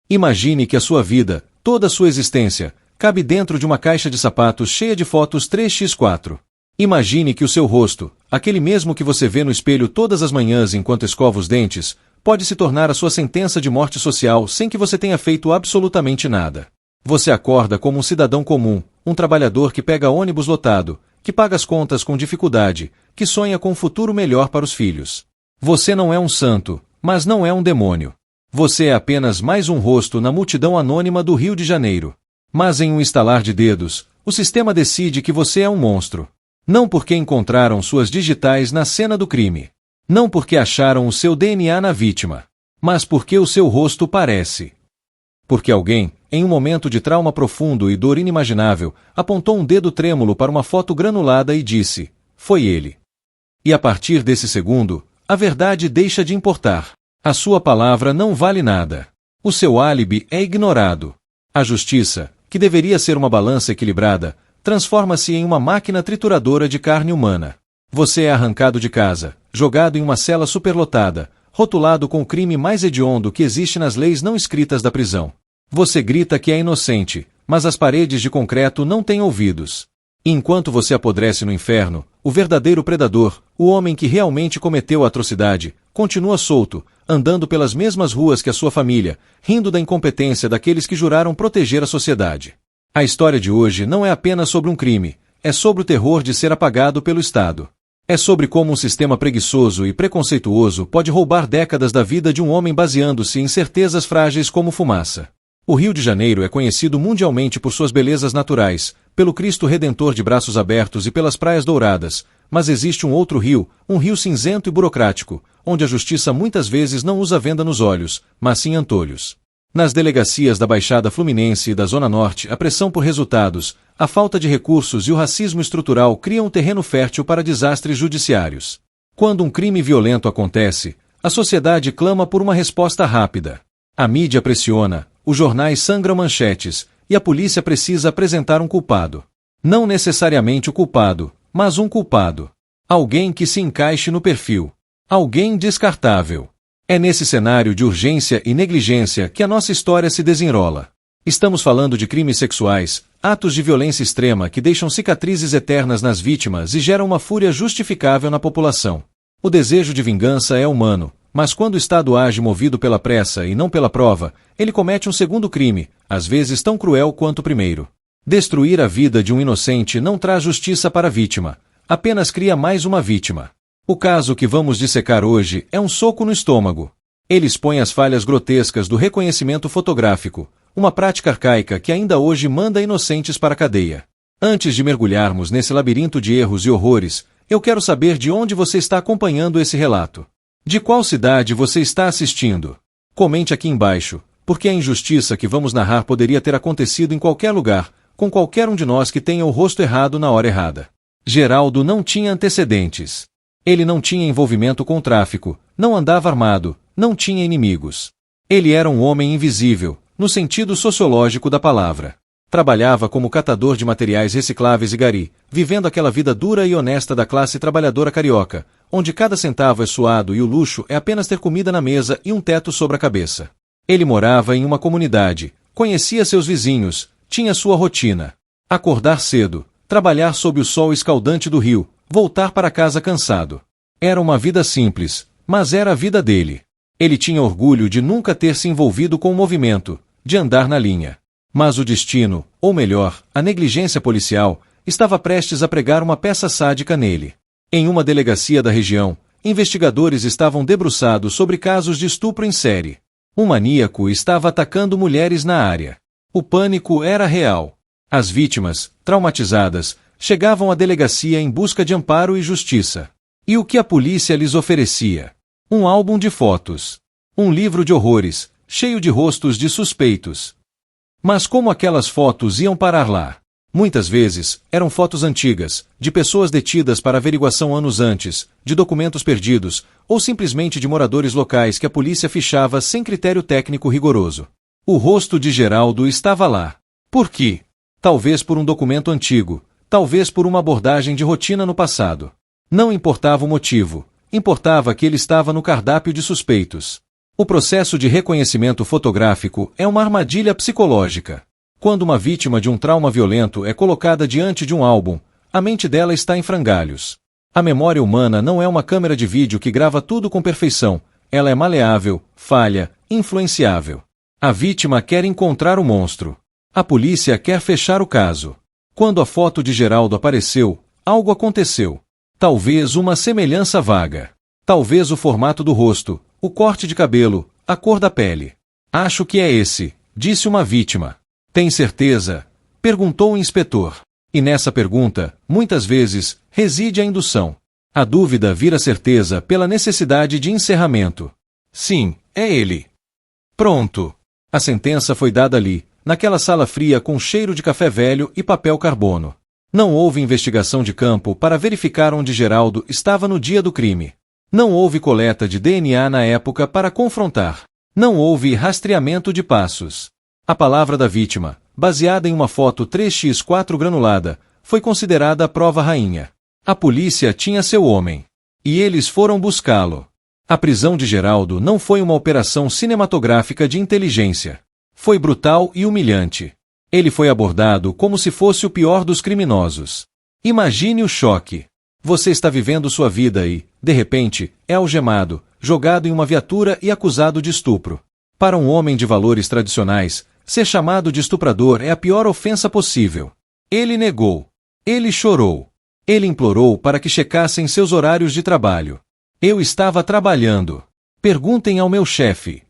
Imagine que a sua vida, toda a sua existência, cabe dentro de uma caixa de sapatos cheia de fotos 3x4. Imagine que o seu rosto, aquele mesmo que você vê no espelho todas as manhãs enquanto escova os dentes, pode se tornar a sua sentença de morte social sem que você tenha feito absolutamente nada. Você acorda como um cidadão comum, um trabalhador que pega ônibus lotado, que paga as contas com dificuldade, que sonha com um futuro melhor para os filhos. Você não é um santo, mas não é um demônio. Você é apenas mais um rosto na multidão anônima do Rio de Janeiro. Mas em um estalar de dedos, o sistema decide que você é um monstro. Não porque encontraram suas digitais na cena do crime. Não porque acharam o seu DNA na vítima. Mas porque o seu rosto parece. Porque alguém, em um momento de trauma profundo e dor inimaginável, apontou um dedo trêmulo para uma foto granulada e disse: foi ele. E a partir desse segundo, a verdade deixa de importar. A sua palavra não vale nada. O seu álibi é ignorado. A justiça, que deveria ser uma balança equilibrada, transforma-se em uma máquina trituradora de carne humana. Você é arrancado de casa, jogado em uma cela superlotada, rotulado com o crime mais hediondo que existe nas leis não escritas da prisão. Você grita que é inocente, mas as paredes de concreto não têm ouvidos. E enquanto você apodrece no inferno, o verdadeiro predador, o homem que realmente cometeu a atrocidade, continua solto, andando pelas mesmas ruas que a sua família, rindo da incompetência daqueles que juraram proteger a sociedade. A história de hoje não é apenas sobre um crime, é sobre o terror de ser apagado pelo Estado. É sobre como um sistema preguiçoso e preconceituoso pode roubar décadas da vida de um homem baseando-se em certezas frágeis como fumaça. O Rio de Janeiro é conhecido mundialmente por suas belezas naturais, pelo Cristo Redentor de braços abertos e pelas praias douradas, mas existe um outro rio, um rio cinzento e burocrático, onde a justiça muitas vezes não usa venda nos olhos, mas sim antolhos. Nas delegacias da Baixada Fluminense e da Zona Norte, a pressão por resultados, a falta de recursos e o racismo estrutural criam um terreno fértil para desastres judiciários. Quando um crime violento acontece, a sociedade clama por uma resposta rápida. A mídia pressiona, os jornais sangram manchetes, e a polícia precisa apresentar um culpado. Não necessariamente o culpado, mas um culpado. Alguém que se encaixe no perfil. Alguém descartável. É nesse cenário de urgência e negligência que a nossa história se desenrola. Estamos falando de crimes sexuais, atos de violência extrema que deixam cicatrizes eternas nas vítimas e geram uma fúria justificável na população. O desejo de vingança é humano, mas quando o Estado age movido pela pressa e não pela prova, ele comete um segundo crime, às vezes tão cruel quanto o primeiro. Destruir a vida de um inocente não traz justiça para a vítima, apenas cria mais uma vítima. O caso que vamos dissecar hoje é um soco no estômago. Ele expõe as falhas grotescas do reconhecimento fotográfico, uma prática arcaica que ainda hoje manda inocentes para a cadeia. Antes de mergulharmos nesse labirinto de erros e horrores, eu quero saber de onde você está acompanhando esse relato. De qual cidade você está assistindo? Comente aqui embaixo, porque a injustiça que vamos narrar poderia ter acontecido em qualquer lugar, com qualquer um de nós que tenha o rosto errado na hora errada. Geraldo não tinha antecedentes. Ele não tinha envolvimento com o tráfico, não andava armado, não tinha inimigos. Ele era um homem invisível, no sentido sociológico da palavra. Trabalhava como catador de materiais recicláveis e gari, vivendo aquela vida dura e honesta da classe trabalhadora carioca, onde cada centavo é suado e o luxo é apenas ter comida na mesa e um teto sobre a cabeça. Ele morava em uma comunidade, conhecia seus vizinhos, tinha sua rotina. Acordar cedo, trabalhar sob o sol escaldante do rio, voltar para casa cansado. Era uma vida simples, mas era a vida dele. Ele tinha orgulho de nunca ter se envolvido com o movimento, de andar na linha. Mas o destino, ou melhor, a negligência policial, estava prestes a pregar uma peça sádica nele. Em uma delegacia da região, investigadores estavam debruçados sobre casos de estupro em série. Um maníaco estava atacando mulheres na área. O pânico era real. As vítimas, traumatizadas, chegavam à delegacia em busca de amparo e justiça. E o que a polícia lhes oferecia? Um álbum de fotos. Um livro de horrores, cheio de rostos de suspeitos. Mas como aquelas fotos iam parar lá? Muitas vezes, eram fotos antigas, de pessoas detidas para averiguação anos antes, de documentos perdidos, ou simplesmente de moradores locais que a polícia fichava sem critério técnico rigoroso. O rosto de Geraldo estava lá. Por quê? Talvez por um documento antigo, talvez por uma abordagem de rotina no passado. Não importava o motivo, importava que ele estava no cardápio de suspeitos. O processo de reconhecimento fotográfico é uma armadilha psicológica. Quando uma vítima de um trauma violento é colocada diante de um álbum, a mente dela está em frangalhos. A memória humana não é uma câmera de vídeo que grava tudo com perfeição, ela é maleável, falha, influenciável. A vítima quer encontrar o monstro. A polícia quer fechar o caso. Quando a foto de Geraldo apareceu, algo aconteceu. Talvez uma semelhança vaga. Talvez o formato do rosto, o corte de cabelo, a cor da pele. Acho que é esse, disse uma vítima. Tem certeza? Perguntou o inspetor. E nessa pergunta, muitas vezes, reside a indução. A dúvida vira certeza pela necessidade de encerramento. Sim, é ele. Pronto. A sentença foi dada ali, naquela sala fria com cheiro de café velho e papel carbono. Não houve investigação de campo para verificar onde Geraldo estava no dia do crime. Não houve coleta de DNA na época para confrontar. Não houve rastreamento de passos. A palavra da vítima, baseada em uma foto 3x4 granulada, foi considerada a prova rainha. A polícia tinha seu homem. E eles foram buscá-lo. A prisão de Geraldo não foi uma operação cinematográfica de inteligência. Foi brutal e humilhante. Ele foi abordado como se fosse o pior dos criminosos. Imagine o choque. Você está vivendo sua vida e, de repente, é algemado, jogado em uma viatura e acusado de estupro. Para um homem de valores tradicionais, ser chamado de estuprador é a pior ofensa possível. Ele negou. Ele chorou. Ele implorou para que checassem seus horários de trabalho. Eu estava trabalhando. Perguntem ao meu chefe.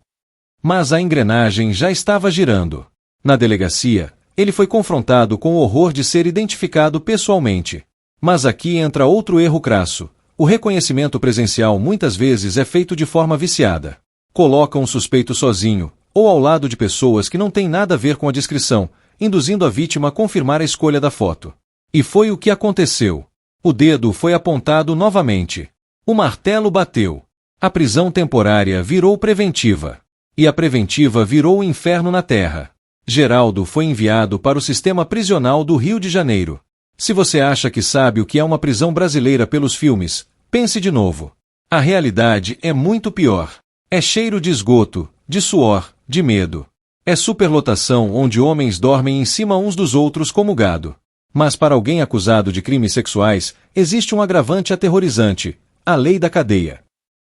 Mas a engrenagem já estava girando. Na delegacia, ele foi confrontado com o horror de ser identificado pessoalmente. Mas aqui entra outro erro crasso. O reconhecimento presencial muitas vezes é feito de forma viciada. Colocam um suspeito sozinho, ou ao lado de pessoas que não têm nada a ver com a descrição, induzindo a vítima a confirmar a escolha da foto. E foi o que aconteceu. O dedo foi apontado novamente. O martelo bateu. A prisão temporária virou preventiva. E a preventiva virou o inferno na terra. Geraldo foi enviado para o sistema prisional do Rio de Janeiro. Se você acha que sabe o que é uma prisão brasileira pelos filmes, pense de novo. A realidade é muito pior. É cheiro de esgoto, de suor, de medo. É superlotação onde homens dormem em cima uns dos outros como gado. Mas para alguém acusado de crimes sexuais, existe um agravante aterrorizante: a lei da cadeia.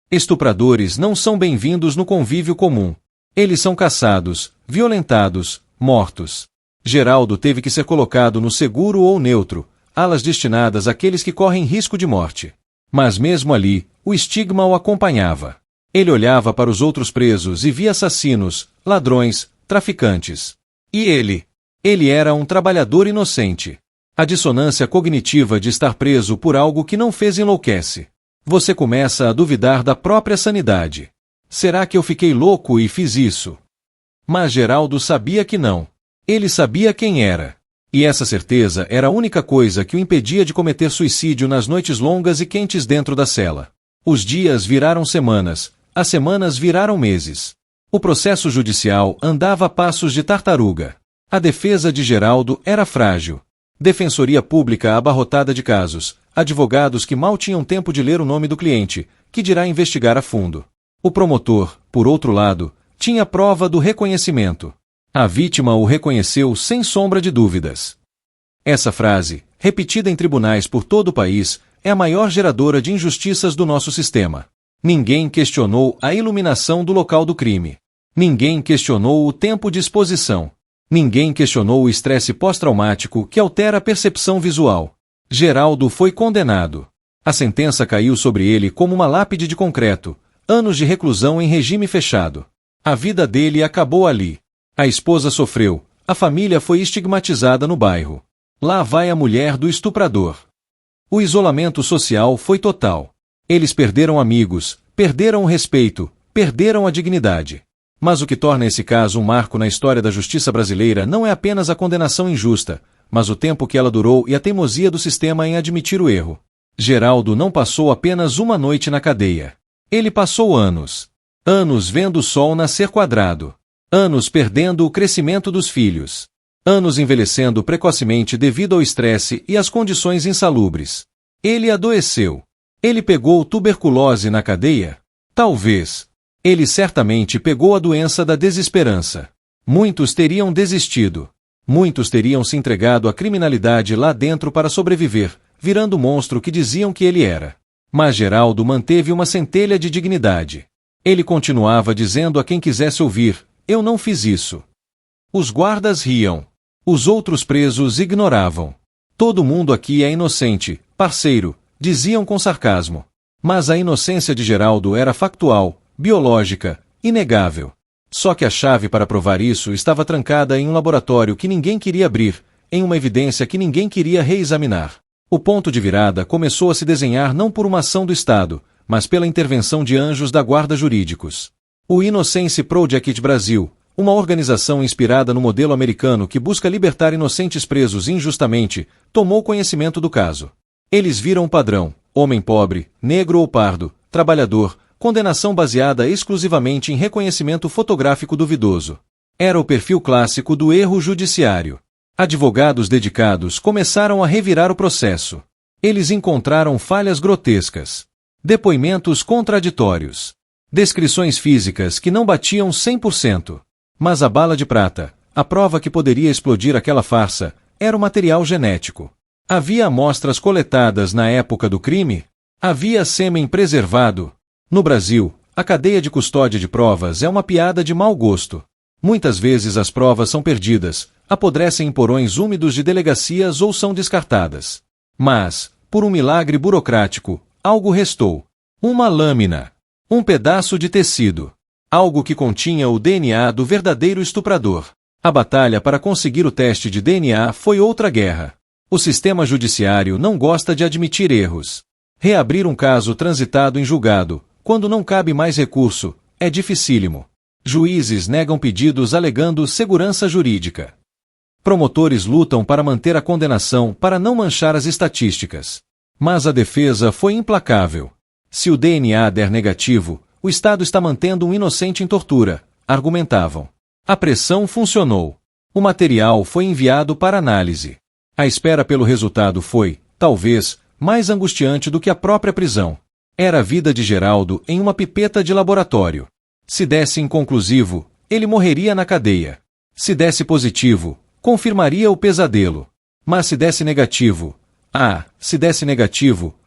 Estupradores não são bem-vindos no convívio comum. Eles são caçados, violentados, mortos. Geraldo teve que ser colocado no seguro ou neutro, alas destinadas àqueles que correm risco de morte. Mas mesmo ali, o estigma o acompanhava. Ele olhava para os outros presos e via assassinos, ladrões, traficantes. E ele? Ele era um trabalhador inocente. A dissonância cognitiva de estar preso por algo que não fez enlouquece. Você começa a duvidar da própria sanidade. Será que eu fiquei louco e fiz isso? Mas Geraldo sabia que não. Ele sabia quem era. E essa certeza era a única coisa que o impedia de cometer suicídio nas noites longas e quentes dentro da cela. Os dias viraram semanas, as semanas viraram meses. O processo judicial andava a passos de tartaruga. A defesa de Geraldo era frágil. Defensoria pública abarrotada de casos, advogados que mal tinham tempo de ler o nome do cliente, que dirá investigar a fundo. O promotor, por outro lado, tinha prova do reconhecimento. A vítima o reconheceu sem sombra de dúvidas. Essa frase, repetida em tribunais por todo o país, é a maior geradora de injustiças do nosso sistema. Ninguém questionou a iluminação do local do crime. Ninguém questionou o tempo de exposição. Ninguém questionou o estresse pós-traumático que altera a percepção visual. Geraldo foi condenado. A sentença caiu sobre ele como uma lápide de concreto, anos de reclusão em regime fechado. A vida dele acabou ali. A esposa sofreu, a família foi estigmatizada no bairro. Lá vai a mulher do estuprador. O isolamento social foi total. Eles perderam amigos, perderam o respeito, perderam a dignidade. Mas o que torna esse caso um marco na história da justiça brasileira não é apenas a condenação injusta, mas o tempo que ela durou e a teimosia do sistema em admitir o erro. Geraldo não passou apenas uma noite na cadeia. Ele passou anos. Anos vendo o sol nascer quadrado. Anos perdendo o crescimento dos filhos. Anos envelhecendo precocemente devido ao estresse e às condições insalubres. Ele adoeceu. Ele pegou tuberculose na cadeia? Talvez. Ele certamente pegou a doença da desesperança. Muitos teriam desistido. Muitos teriam se entregado à criminalidade lá dentro para sobreviver, virando o monstro que diziam que ele era. Mas Geraldo manteve uma centelha de dignidade. Ele continuava dizendo a quem quisesse ouvir: eu não fiz isso. Os guardas riam. Os outros presos ignoravam. Todo mundo aqui é inocente, parceiro, diziam com sarcasmo. Mas a inocência de Geraldo era factual, biológica, inegável. Só que a chave para provar isso estava trancada em um laboratório que ninguém queria abrir, em uma evidência que ninguém queria reexaminar. O ponto de virada começou a se desenhar não por uma ação do Estado, mas pela intervenção de anjos da guarda jurídicos. O Innocence Project Brasil, uma organização inspirada no modelo americano que busca libertar inocentes presos injustamente, tomou conhecimento do caso. Eles viram o padrão: homem pobre, negro ou pardo, trabalhador, condenação baseada exclusivamente em reconhecimento fotográfico duvidoso. Era o perfil clássico do erro judiciário. Advogados dedicados começaram a revirar o processo. Eles encontraram falhas grotescas. Depoimentos contraditórios. Descrições físicas que não batiam 100%. Mas a bala de prata, a prova que poderia explodir aquela farsa, era o material genético. Havia amostras coletadas na época do crime? Havia sêmen preservado? No Brasil, a cadeia de custódia de provas é uma piada de mau gosto. Muitas vezes as provas são perdidas, apodrecem em porões úmidos de delegacias ou são descartadas. Mas, por um milagre burocrático, algo restou. Uma lâmina. Um pedaço de tecido. Algo que continha o DNA do verdadeiro estuprador. A batalha para conseguir o teste de DNA foi outra guerra. O sistema judiciário não gosta de admitir erros. Reabrir um caso transitado em julgado, quando não cabe mais recurso, é dificílimo. Juízes negam pedidos alegando segurança jurídica. Promotores lutam para manter a condenação para não manchar as estatísticas. Mas a defesa foi implacável. Se o DNA der negativo, o Estado está mantendo um inocente em tortura, argumentavam. A pressão funcionou. O material foi enviado para análise. A espera pelo resultado foi, talvez, mais angustiante do que a própria prisão. Era a vida de Geraldo em uma pipeta de laboratório. Se desse inconclusivo, ele morreria na cadeia. Se desse positivo, confirmaria o pesadelo. Mas se desse negativo,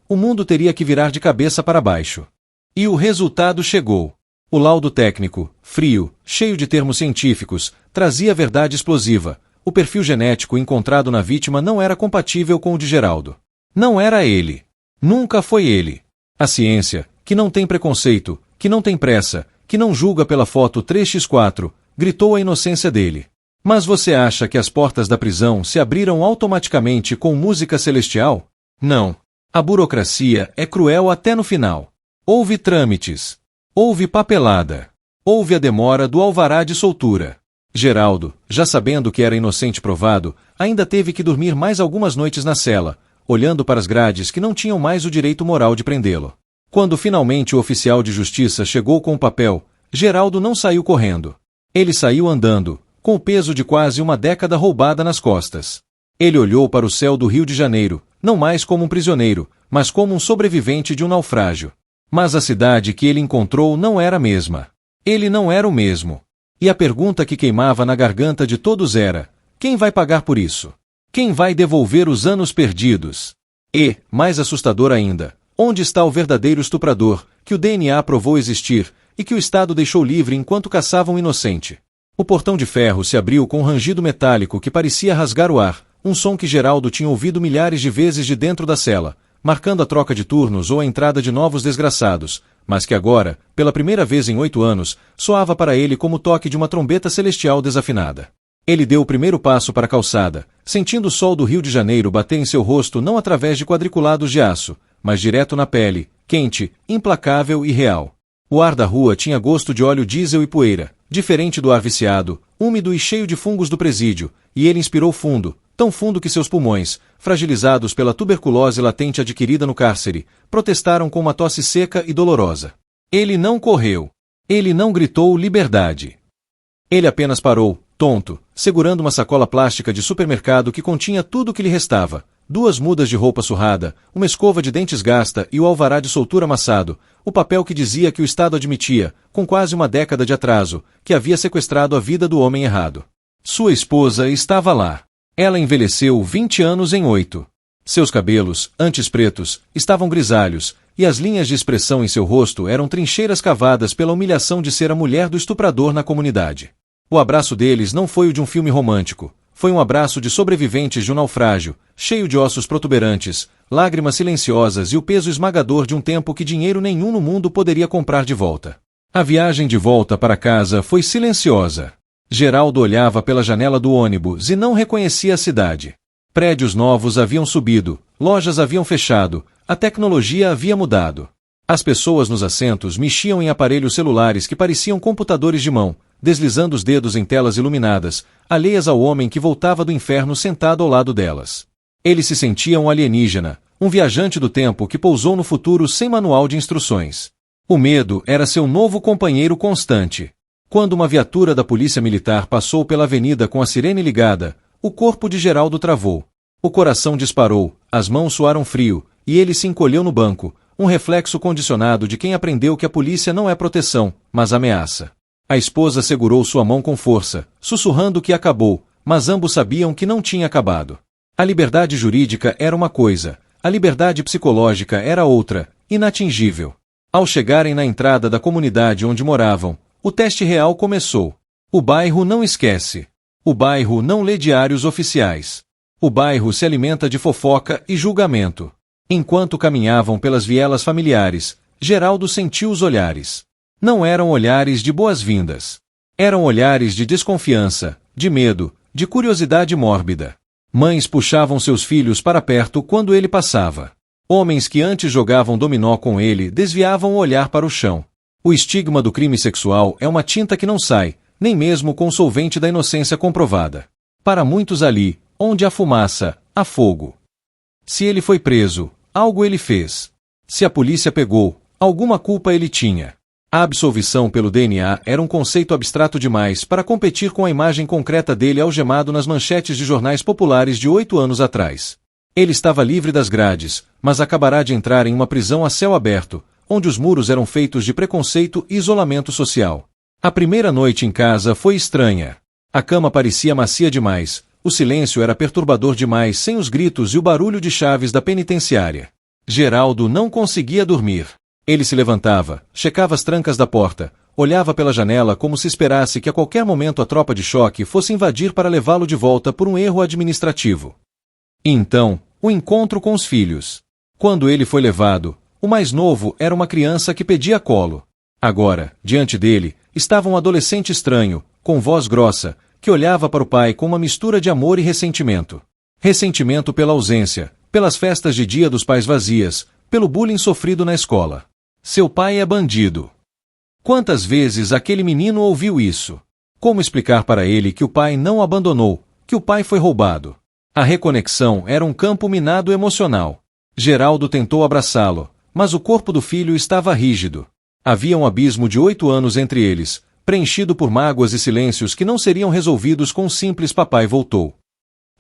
o mundo teria que virar de cabeça para baixo. E o resultado chegou. O laudo técnico, frio, cheio de termos científicos, trazia verdade explosiva. O perfil genético encontrado na vítima não era compatível com o de Geraldo. Não era ele. Nunca foi ele. A ciência, que não tem preconceito, que não tem pressa, que não julga pela foto 3x4, gritou a inocência dele. Mas você acha que as portas da prisão se abriram automaticamente com música celestial? Não. A burocracia é cruel até no final. Houve trâmites. Houve papelada. Houve a demora do alvará de soltura. Geraldo, já sabendo que era inocente provado, ainda teve que dormir mais algumas noites na cela, olhando para as grades que não tinham mais o direito moral de prendê-lo. Quando finalmente o oficial de justiça chegou com o papel, Geraldo não saiu correndo. Ele saiu andando, com o peso de quase uma década roubada nas costas. Ele olhou para o céu do Rio de Janeiro, não mais como um prisioneiro, mas como um sobrevivente de um naufrágio. Mas a cidade que ele encontrou não era a mesma. Ele não era o mesmo. E a pergunta que queimava na garganta de todos era: quem vai pagar por isso? Quem vai devolver os anos perdidos? E, mais assustador ainda, onde está o verdadeiro estuprador, que o DNA provou existir, e que o Estado deixou livre enquanto caçava um inocente? O portão de ferro se abriu com um rangido metálico que parecia rasgar o ar, um som que Geraldo tinha ouvido milhares de vezes de dentro da cela, marcando a troca de turnos ou a entrada de novos desgraçados, mas que agora, pela primeira vez em 8 anos, soava para ele como o toque de uma trombeta celestial desafinada. Ele deu o primeiro passo para a calçada, sentindo o sol do Rio de Janeiro bater em seu rosto não através de quadriculados de aço, mas direto na pele, quente, implacável e real. O ar da rua tinha gosto de óleo diesel e poeira, diferente do ar viciado, úmido e cheio de fungos do presídio, e ele inspirou fundo, tão fundo que seus pulmões, fragilizados pela tuberculose latente adquirida no cárcere, protestaram com uma tosse seca e dolorosa. Ele não correu. Ele não gritou liberdade. Ele apenas parou, tonto, segurando uma sacola plástica de supermercado que continha tudo o que lhe restava: 2 mudas de roupa surrada, uma escova de dentes gasta e o alvará de soltura amassado, o papel que dizia que o Estado admitia, com quase uma década de atraso, que havia sequestrado a vida do homem errado. Sua esposa estava lá. Ela envelheceu 20 anos em 8. Seus cabelos, antes pretos, estavam grisalhos, e as linhas de expressão em seu rosto eram trincheiras cavadas pela humilhação de ser a mulher do estuprador na comunidade. O abraço deles não foi o de um filme romântico. Foi um abraço de sobreviventes de um naufrágio, cheio de ossos protuberantes, lágrimas silenciosas e o peso esmagador de um tempo que dinheiro nenhum no mundo poderia comprar de volta. A viagem de volta para casa foi silenciosa. Geraldo olhava pela janela do ônibus e não reconhecia a cidade. Prédios novos haviam subido, lojas haviam fechado, a tecnologia havia mudado. As pessoas nos assentos mexiam em aparelhos celulares que pareciam computadores de mão, deslizando os dedos em telas iluminadas, alheias ao homem que voltava do inferno sentado ao lado delas. Ele se sentia um alienígena, um viajante do tempo que pousou no futuro sem manual de instruções. O medo era seu novo companheiro constante. Quando uma viatura da polícia militar passou pela avenida com a sirene ligada, o corpo de Geraldo travou. O coração disparou, as mãos suaram frio, e ele se encolheu no banco, um reflexo condicionado de quem aprendeu que a polícia não é proteção, mas ameaça. A esposa segurou sua mão com força, sussurrando que acabou, mas ambos sabiam que não tinha acabado. A liberdade jurídica era uma coisa, a liberdade psicológica era outra, inatingível. Ao chegarem na entrada da comunidade onde moravam, o teste real começou. O bairro não esquece. O bairro não lê diários oficiais. O bairro se alimenta de fofoca e julgamento. Enquanto caminhavam pelas vielas familiares, Geraldo sentiu os olhares. Não eram olhares de boas-vindas. Eram olhares de desconfiança, de medo, de curiosidade mórbida. Mães puxavam seus filhos para perto quando ele passava. Homens que antes jogavam dominó com ele desviavam o olhar para o chão. O estigma do crime sexual é uma tinta que não sai, nem mesmo com o solvente da inocência comprovada. Para muitos ali, onde há fumaça, há fogo. Se ele foi preso, algo ele fez. Se a polícia pegou, alguma culpa ele tinha. A absolvição pelo DNA era um conceito abstrato demais para competir com a imagem concreta dele algemado nas manchetes de jornais populares de 8 anos atrás. Ele estava livre das grades, mas acabará de entrar em uma prisão a céu aberto, onde os muros eram feitos de preconceito e isolamento social. A primeira noite em casa foi estranha. A cama parecia macia demais, o silêncio era perturbador demais sem os gritos e o barulho de chaves da penitenciária. Geraldo não conseguia dormir. Ele se levantava, checava as trancas da porta, olhava pela janela como se esperasse que a qualquer momento a tropa de choque fosse invadir para levá-lo de volta por um erro administrativo. E então, o encontro com os filhos. Quando ele foi levado, o mais novo era uma criança que pedia colo. Agora, diante dele, estava um adolescente estranho, com voz grossa, que olhava para o pai com uma mistura de amor e ressentimento. Ressentimento pela ausência, pelas festas de Dia dos Pais vazias, pelo bullying sofrido na escola. Seu pai é bandido. Quantas vezes aquele menino ouviu isso? Como explicar para ele que o pai não o abandonou, que o pai foi roubado? A reconexão era um campo minado emocional. Geraldo tentou abraçá-lo, mas o corpo do filho estava rígido. Havia um abismo de 8 anos entre eles, preenchido por mágoas e silêncios que não seriam resolvidos com um simples papai voltou.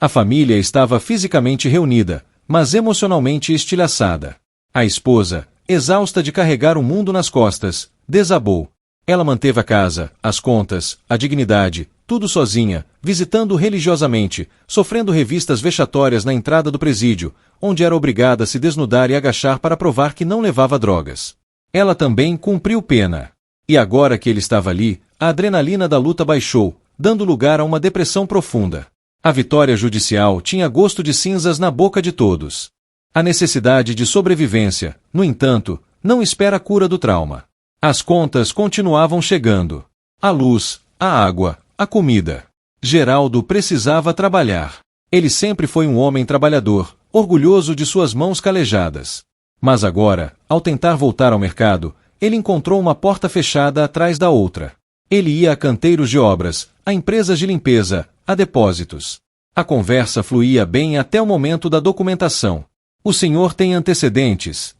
A família estava fisicamente reunida, mas emocionalmente estilhaçada. A esposa, exausta de carregar o mundo nas costas, desabou. Ela manteve a casa, as contas, a dignidade, tudo sozinha, visitando religiosamente, sofrendo revistas vexatórias na entrada do presídio, onde era obrigada a se desnudar e agachar para provar que não levava drogas. Ela também cumpriu pena. E agora que ele estava ali, a adrenalina da luta baixou, dando lugar a uma depressão profunda. A vitória judicial tinha gosto de cinzas na boca de todos. A necessidade de sobrevivência, no entanto, não espera a cura do trauma. As contas continuavam chegando. A luz, a água, a comida. Geraldo precisava trabalhar. Ele sempre foi um homem trabalhador, orgulhoso de suas mãos calejadas. Mas agora, ao tentar voltar ao mercado, ele encontrou uma porta fechada atrás da outra. Ele ia a canteiros de obras, a empresas de limpeza, a depósitos. A conversa fluía bem até o momento da documentação. O senhor tem antecedentes?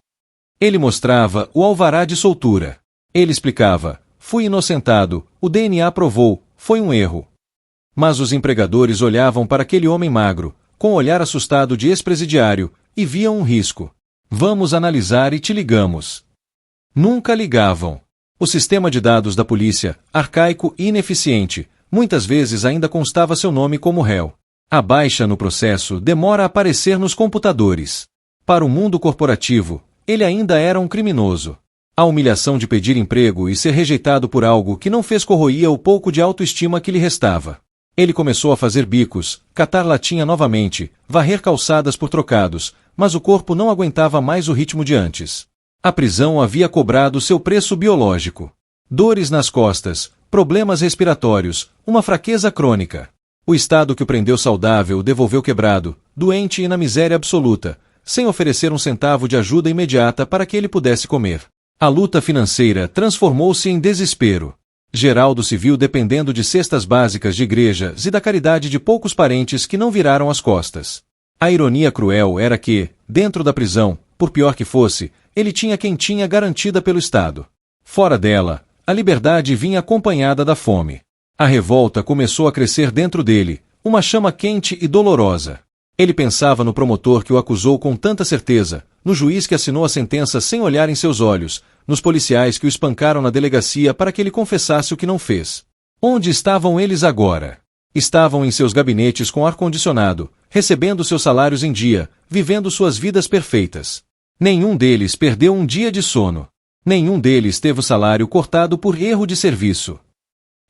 Ele mostrava o alvará de soltura. Ele explicava, fui inocentado, o DNA provou, foi um erro. Mas os empregadores olhavam para aquele homem magro, com o olhar assustado de ex-presidiário, e viam um risco. Vamos analisar e te ligamos. Nunca ligavam. O sistema de dados da polícia, arcaico e ineficiente, muitas vezes ainda constava seu nome como réu. A baixa no processo demora a aparecer nos computadores. Para o mundo corporativo, ele ainda era um criminoso. A humilhação de pedir emprego e ser rejeitado por algo que não fez corroía o pouco de autoestima que lhe restava. Ele começou a fazer bicos, catar latinha novamente, varrer calçadas por trocados, mas o corpo não aguentava mais o ritmo de antes. A prisão havia cobrado seu preço biológico. Dores nas costas, problemas respiratórios, uma fraqueza crônica. O estado que o prendeu saudável o devolveu quebrado, doente e na miséria absoluta, sem oferecer um centavo de ajuda imediata para que ele pudesse comer. A luta financeira transformou-se em desespero. Geraldo se viu dependendo de cestas básicas de igrejas e da caridade de poucos parentes que não viraram as costas. A ironia cruel era que, dentro da prisão, por pior que fosse, ele tinha quentinha garantida pelo Estado. Fora dela, a liberdade vinha acompanhada da fome. A revolta começou a crescer dentro dele, uma chama quente e dolorosa. Ele pensava no promotor que o acusou com tanta certeza, no juiz que assinou a sentença sem olhar em seus olhos, nos policiais que o espancaram na delegacia para que ele confessasse o que não fez. Onde estavam eles agora? Estavam em seus gabinetes com ar-condicionado, recebendo seus salários em dia, vivendo suas vidas perfeitas. Nenhum deles perdeu um dia de sono. Nenhum deles teve o salário cortado por erro de serviço.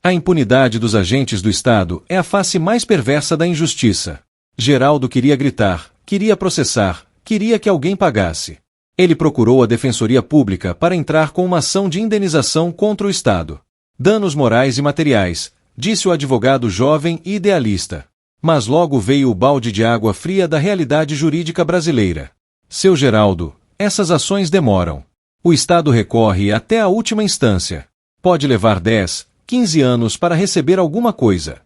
A impunidade dos agentes do Estado é a face mais perversa da injustiça. Geraldo queria gritar, queria processar, queria que alguém pagasse. Ele procurou a Defensoria Pública para entrar com uma ação de indenização contra o Estado. Danos morais e materiais, disse o advogado jovem e idealista. Mas logo veio o balde de água fria da realidade jurídica brasileira. Seu Geraldo, essas ações demoram. O Estado recorre até a última instância. Pode levar 10, 15 anos para receber alguma coisa.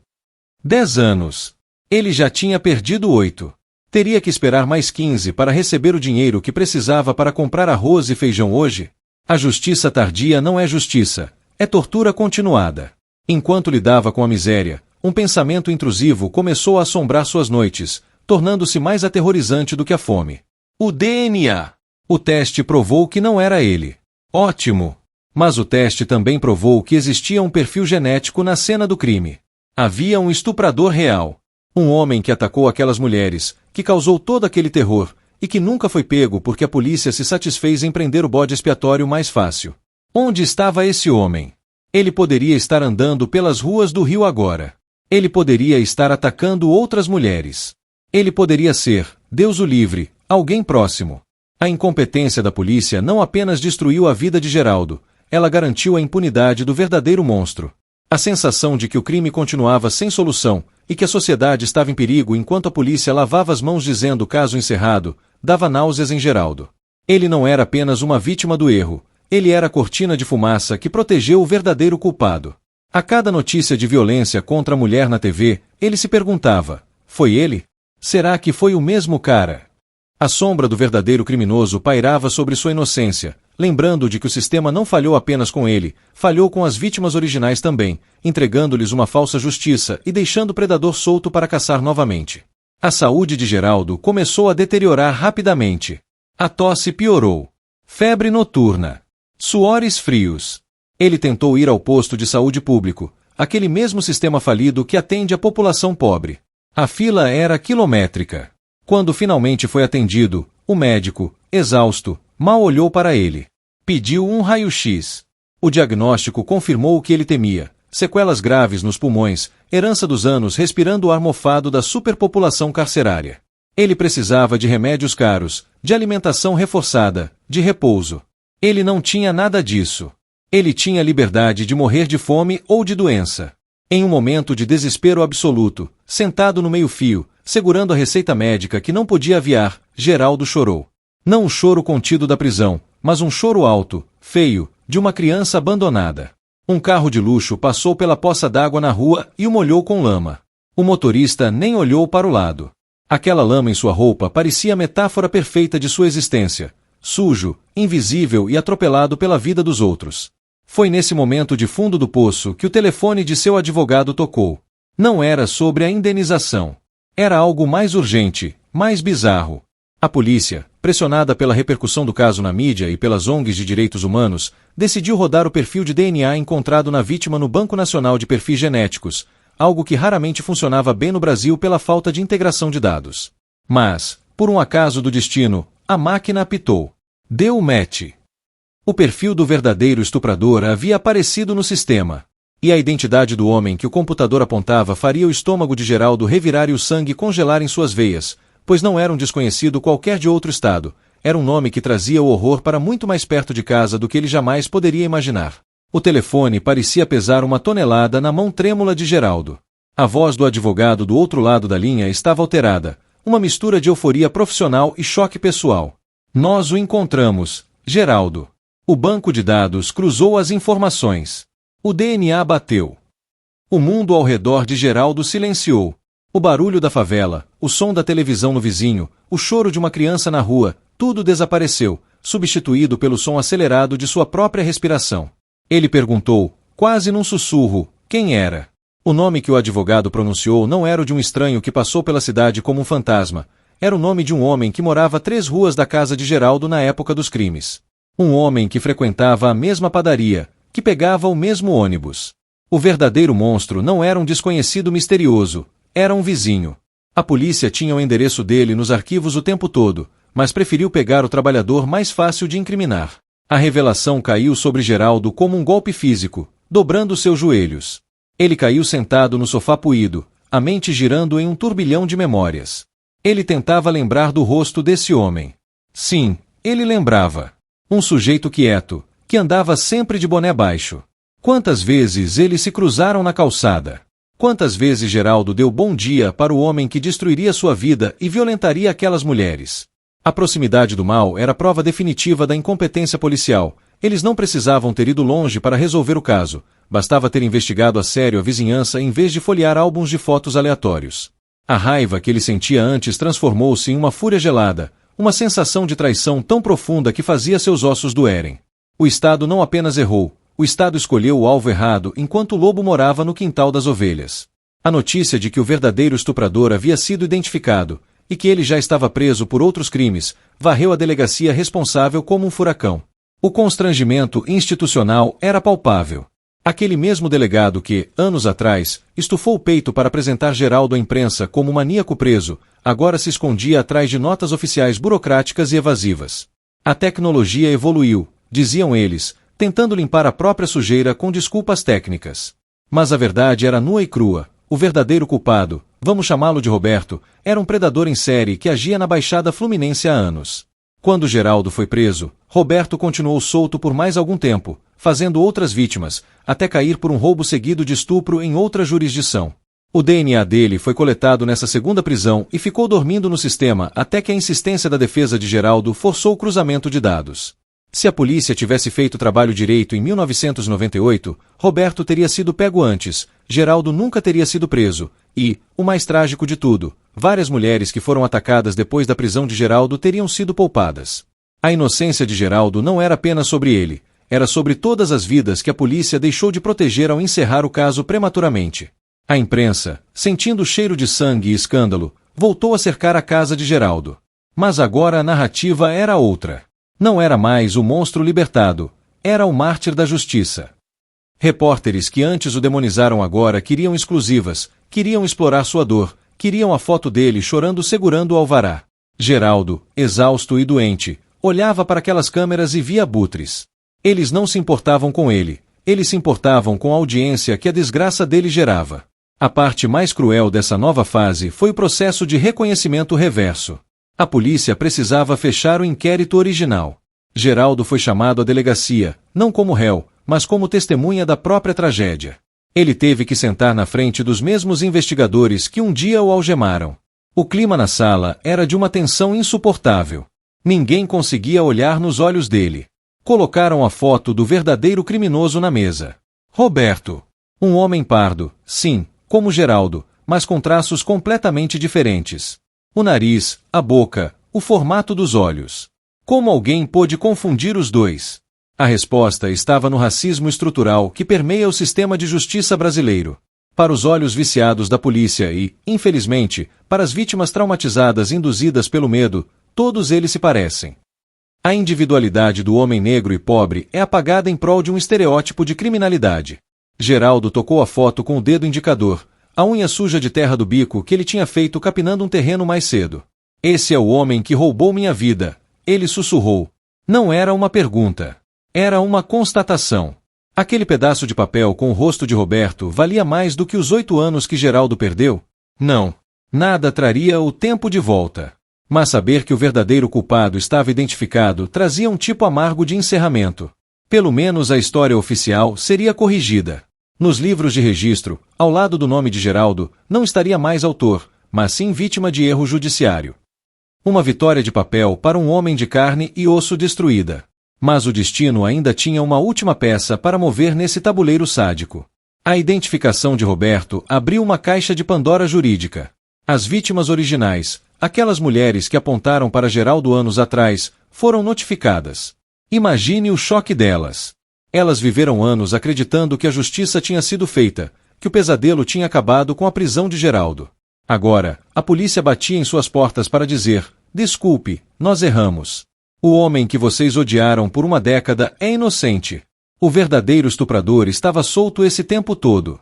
10 anos. Ele já tinha perdido 8. Teria que esperar mais 15 para receber o dinheiro que precisava para comprar arroz e feijão hoje? A justiça tardia não é justiça, é tortura continuada. Enquanto lidava com a miséria, um pensamento intrusivo começou a assombrar suas noites, tornando-se mais aterrorizante do que a fome. O DNA! O teste provou que não era ele. Ótimo! Mas o teste também provou que existia um perfil genético na cena do crime. Havia um estuprador real. Um homem que atacou aquelas mulheres, que causou todo aquele terror, e que nunca foi pego porque a polícia se satisfez em prender o bode expiatório mais fácil. Onde estava esse homem? Ele poderia estar andando pelas ruas do Rio agora. Ele poderia estar atacando outras mulheres. Ele poderia ser, Deus o livre, alguém próximo. A incompetência da polícia não apenas destruiu a vida de Geraldo, ela garantiu a impunidade do verdadeiro monstro. A sensação de que o crime continuava sem solução e que a sociedade estava em perigo enquanto a polícia lavava as mãos dizendo caso encerrado, dava náuseas em Geraldo. Ele não era apenas uma vítima do erro, ele era a cortina de fumaça que protegeu o verdadeiro culpado. A cada notícia de violência contra a mulher na TV, ele se perguntava, foi ele? Será que foi o mesmo cara? A sombra do verdadeiro criminoso pairava sobre sua inocência, lembrando de que o sistema não falhou apenas com ele, falhou com as vítimas originais também, entregando-lhes uma falsa justiça e deixando o predador solto para caçar novamente. A saúde de Geraldo começou a deteriorar rapidamente. A tosse piorou. Febre noturna. Suores frios. Ele tentou ir ao posto de saúde público, aquele mesmo sistema falido que atende a população pobre. A fila era quilométrica. Quando finalmente foi atendido, o médico, exausto, mal olhou para ele. Pediu um raio-x. O diagnóstico confirmou o que ele temia: sequelas graves nos pulmões, herança dos anos respirando o ar mofado da superpopulação carcerária. Ele precisava de remédios caros, de alimentação reforçada, de repouso. Ele não tinha nada disso. Ele tinha liberdade de morrer de fome ou de doença. Em um momento de desespero absoluto, sentado no meio-fio, segurando a receita médica que não podia aviar, Geraldo chorou. Não o choro contido da prisão, mas um choro alto, feio, de uma criança abandonada. Um carro de luxo passou pela poça d'água na rua e o molhou com lama. O motorista nem olhou para o lado. Aquela lama em sua roupa parecia a metáfora perfeita de sua existência. Sujo, invisível e atropelado pela vida dos outros. Foi nesse momento de fundo do poço que o telefone de seu advogado tocou. Não era sobre a indenização. Era algo mais urgente, mais bizarro. A polícia, pressionada pela repercussão do caso na mídia e pelas ONGs de direitos humanos, decidiu rodar o perfil de DNA encontrado na vítima no Banco Nacional de Perfis Genéticos, algo que raramente funcionava bem no Brasil pela falta de integração de dados. Mas, por um acaso do destino, a máquina apitou. Deu match. O perfil do verdadeiro estuprador havia aparecido no sistema. E a identidade do homem que o computador apontava faria o estômago de Geraldo revirar e o sangue congelar em suas veias, pois não era um desconhecido qualquer de outro estado, era um nome que trazia o horror para muito mais perto de casa do que ele jamais poderia imaginar. O telefone parecia pesar 1 tonelada na mão trêmula de Geraldo. A voz do advogado do outro lado da linha estava alterada, uma mistura de euforia profissional e choque pessoal. Nós o encontramos, Geraldo. O banco de dados cruzou as informações. O DNA bateu. O mundo ao redor de Geraldo silenciou. O barulho da favela, o som da televisão no vizinho, o choro de uma criança na rua, tudo desapareceu, substituído pelo som acelerado de sua própria respiração. Ele perguntou, quase num sussurro, quem era. O nome que o advogado pronunciou não era o de um estranho que passou pela cidade como um fantasma. Era o nome de um homem que morava 3 ruas da casa de Geraldo na época dos crimes. Um homem que frequentava a mesma padaria, que pegava o mesmo ônibus. O verdadeiro monstro não era um desconhecido misterioso, era um vizinho. A polícia tinha o endereço dele nos arquivos o tempo todo, mas preferiu pegar o trabalhador mais fácil de incriminar. A revelação caiu sobre Geraldo como um golpe físico, dobrando seus joelhos. Ele caiu sentado no sofá puído, a mente girando em um turbilhão de memórias. Ele tentava lembrar do rosto desse homem. Sim, ele lembrava. Um sujeito quieto, que andava sempre de boné baixo. Quantas vezes eles se cruzaram na calçada? Quantas vezes Geraldo deu bom dia para o homem que destruiria sua vida e violentaria aquelas mulheres? A proximidade do mal era prova definitiva da incompetência policial. Eles não precisavam ter ido longe para resolver o caso, bastava ter investigado a sério a vizinhança em vez de folhear álbuns de fotos aleatórios. A raiva que ele sentia antes transformou-se em uma fúria gelada, uma sensação de traição tão profunda que fazia seus ossos doerem. O Estado não apenas errou, o Estado escolheu o alvo errado enquanto o lobo morava no quintal das ovelhas. A notícia de que o verdadeiro estuprador havia sido identificado, e que ele já estava preso por outros crimes, varreu a delegacia responsável como um furacão. O constrangimento institucional era palpável. Aquele mesmo delegado que, anos atrás, estufou o peito para apresentar Geraldo à imprensa como maníaco preso, agora se escondia atrás de notas oficiais burocráticas e evasivas. A tecnologia evoluiu, diziam eles, tentando limpar a própria sujeira com desculpas técnicas. Mas a verdade era nua e crua. O verdadeiro culpado, vamos chamá-lo de Roberto, era um predador em série que agia na Baixada Fluminense há anos. Quando Geraldo foi preso, Roberto continuou solto por mais algum tempo, fazendo outras vítimas, até cair por um roubo seguido de estupro em outra jurisdição. O DNA dele foi coletado nessa segunda prisão e ficou dormindo no sistema até que a insistência da defesa de Geraldo forçou o cruzamento de dados. Se a polícia tivesse feito o trabalho direito em 1998, Roberto teria sido pego antes, Geraldo nunca teria sido preso, e, o mais trágico de tudo, várias mulheres que foram atacadas depois da prisão de Geraldo teriam sido poupadas. A inocência de Geraldo não era apenas sobre ele, era sobre todas as vidas que a polícia deixou de proteger ao encerrar o caso prematuramente. A imprensa, sentindo o cheiro de sangue e escândalo, voltou a cercar a casa de Geraldo. Mas agora a narrativa era outra. Não era mais o monstro libertado, era o mártir da justiça. Repórteres que antes o demonizaram agora queriam exclusivas, queriam explorar sua dor, queriam a foto dele chorando segurando o alvará. Geraldo, exausto e doente, olhava para aquelas câmeras e via abutres. Eles não se importavam com ele, eles se importavam com a audiência que a desgraça dele gerava. A parte mais cruel dessa nova fase foi o processo de reconhecimento reverso. A polícia precisava fechar o inquérito original. Geraldo foi chamado à delegacia, não como réu, mas como testemunha da própria tragédia. Ele teve que sentar na frente dos mesmos investigadores que um dia o algemaram. O clima na sala era de uma tensão insuportável. Ninguém conseguia olhar nos olhos dele. Colocaram a foto do verdadeiro criminoso na mesa. Roberto. Um homem pardo, sim, como Geraldo, mas com traços completamente diferentes. O nariz, a boca, o formato dos olhos. Como alguém pôde confundir os dois? A resposta estava no racismo estrutural que permeia o sistema de justiça brasileiro. Para os olhos viciados da polícia e, infelizmente, para as vítimas traumatizadas induzidas pelo medo, todos eles se parecem. A individualidade do homem negro e pobre é apagada em prol de um estereótipo de criminalidade. Geraldo tocou a foto com o dedo indicador, a unha suja de terra do bico que ele tinha feito capinando um terreno mais cedo. Esse é o homem que roubou minha vida, ele sussurrou. Não era uma pergunta. Era uma constatação. Aquele pedaço de papel com o rosto de Roberto valia mais do que os 8 anos que Geraldo perdeu? Não. Nada traria o tempo de volta. Mas saber que o verdadeiro culpado estava identificado trazia um tipo amargo de encerramento. Pelo menos a história oficial seria corrigida. Nos livros de registro, ao lado do nome de Geraldo, não estaria mais autor, mas sim vítima de erro judiciário. Uma vitória de papel para um homem de carne e osso destruída. Mas o destino ainda tinha uma última peça para mover nesse tabuleiro sádico. A identificação de Roberto abriu uma caixa de Pandora jurídica. As vítimas originais, aquelas mulheres que apontaram para Geraldo anos atrás, foram notificadas. Imagine o choque delas. Elas viveram anos acreditando que a justiça tinha sido feita, que o pesadelo tinha acabado com a prisão de Geraldo. Agora, a polícia batia em suas portas para dizer: desculpe, nós erramos. O homem que vocês odiaram por uma década é inocente. O verdadeiro estuprador estava solto esse tempo todo.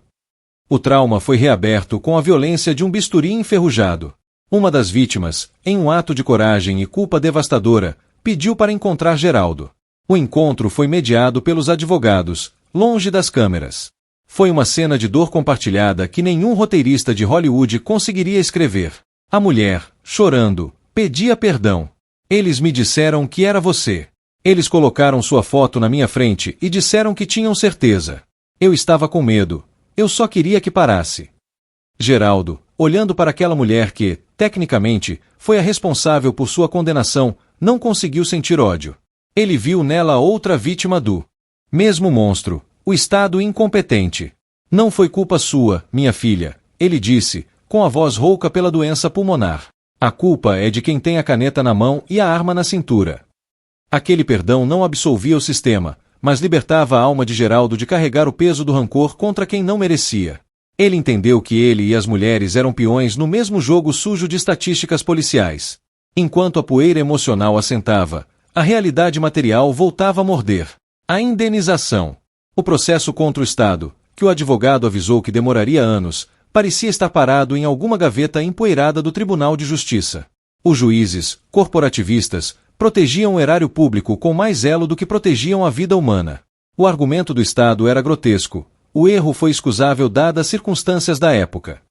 O trauma foi reaberto com a violência de um bisturi enferrujado. Uma das vítimas, em um ato de coragem e culpa devastadora, pediu para encontrar Geraldo. O encontro foi mediado pelos advogados, longe das câmeras. Foi uma cena de dor compartilhada que nenhum roteirista de Hollywood conseguiria escrever. A mulher, chorando, pedia perdão. Eles me disseram que era você. Eles colocaram sua foto na minha frente e disseram que tinham certeza. Eu estava com medo. Eu só queria que parasse. Geraldo, olhando para aquela mulher que, tecnicamente, foi a responsável por sua condenação, não conseguiu sentir ódio. Ele viu nela outra vítima do mesmo monstro, o Estado incompetente. Não foi culpa sua, minha filha, ele disse, com a voz rouca pela doença pulmonar. A culpa é de quem tem a caneta na mão e a arma na cintura. Aquele perdão não absolvia o sistema, mas libertava a alma de Geraldo de carregar o peso do rancor contra quem não merecia. Ele entendeu que ele e as mulheres eram peões no mesmo jogo sujo de estatísticas policiais. Enquanto a poeira emocional assentava, a realidade material voltava a morder. A indenização. O processo contra o Estado, que o advogado avisou que demoraria anos, parecia estar parado em alguma gaveta empoeirada do Tribunal de Justiça. Os juízes, corporativistas, protegiam o erário público com mais zelo do que protegiam a vida humana. O argumento do Estado era grotesco. O erro foi escusável dadas as circunstâncias da época.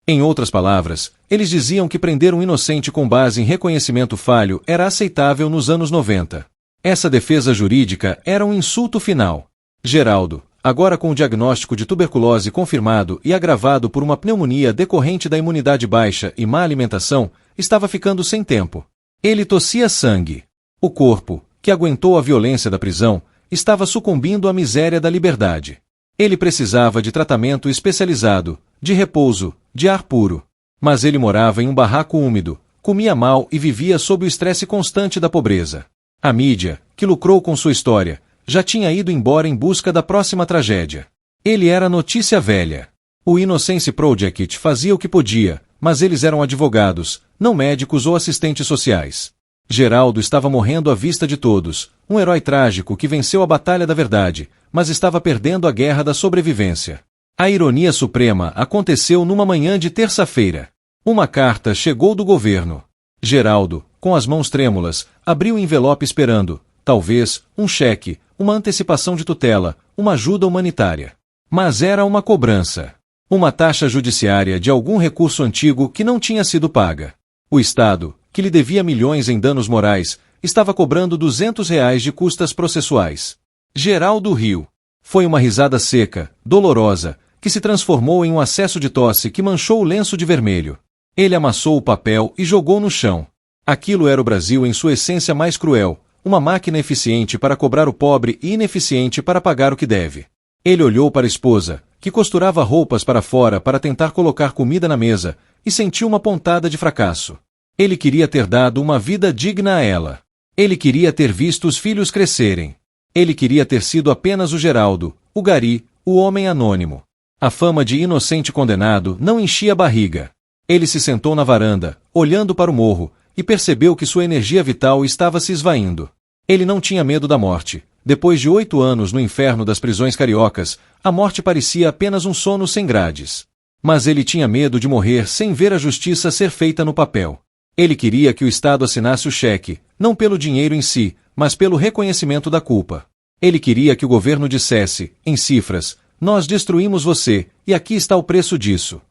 Em outras palavras, eles diziam que prender um inocente com base em reconhecimento falho era aceitável nos anos 90. Essa defesa jurídica era um insulto final. Geraldo, agora com o diagnóstico de tuberculose confirmado e agravado por uma pneumonia decorrente da imunidade baixa e má alimentação, estava ficando sem tempo. Ele tossia sangue. O corpo, que aguentou a violência da prisão, estava sucumbindo à miséria da liberdade. Ele precisava de tratamento especializado, de repouso, de ar puro. Mas ele morava em um barraco úmido, comia mal e vivia sob o estresse constante da pobreza. A mídia, que lucrou com sua história, já tinha ido embora em busca da próxima tragédia. Ele era notícia velha. O Innocence Project fazia o que podia, mas eles eram advogados, não médicos ou assistentes sociais. Geraldo estava morrendo à vista de todos, um herói trágico que venceu a batalha da verdade, mas estava perdendo a guerra da sobrevivência. A ironia suprema aconteceu numa manhã de terça-feira. Uma carta chegou do governo. Geraldo, com as mãos trêmulas, abriu o envelope esperando, talvez, um cheque, uma antecipação de tutela, uma ajuda humanitária. Mas era uma cobrança. Uma taxa judiciária de algum recurso antigo que não tinha sido paga. O Estado, que lhe devia milhões em danos morais, estava cobrando R$ 200 de custas processuais. Geraldo riu. Foi uma risada seca, dolorosa, que se transformou em um acesso de tosse que manchou o lenço de vermelho. Ele amassou o papel e jogou no chão. Aquilo era o Brasil em sua essência mais cruel, uma máquina eficiente para cobrar o pobre e ineficiente para pagar o que deve. Ele olhou para a esposa, que costurava roupas para fora para tentar colocar comida na mesa, e sentiu uma pontada de fracasso. Ele queria ter dado uma vida digna a ela. Ele queria ter visto os filhos crescerem. Ele queria ter sido apenas o Geraldo, o gari, o homem anônimo. A fama de inocente condenado não enchia a barriga. Ele se sentou na varanda, olhando para o morro, e percebeu que sua energia vital estava se esvaindo. Ele não tinha medo da morte. Depois de 8 anos no inferno das prisões cariocas, a morte parecia apenas um sono sem grades. Mas ele tinha medo de morrer sem ver a justiça ser feita no papel. Ele queria que o Estado assinasse o cheque, não pelo dinheiro em si, mas pelo reconhecimento da culpa. Ele queria que o governo dissesse, em cifras, nós destruímos você, e aqui está o preço disso.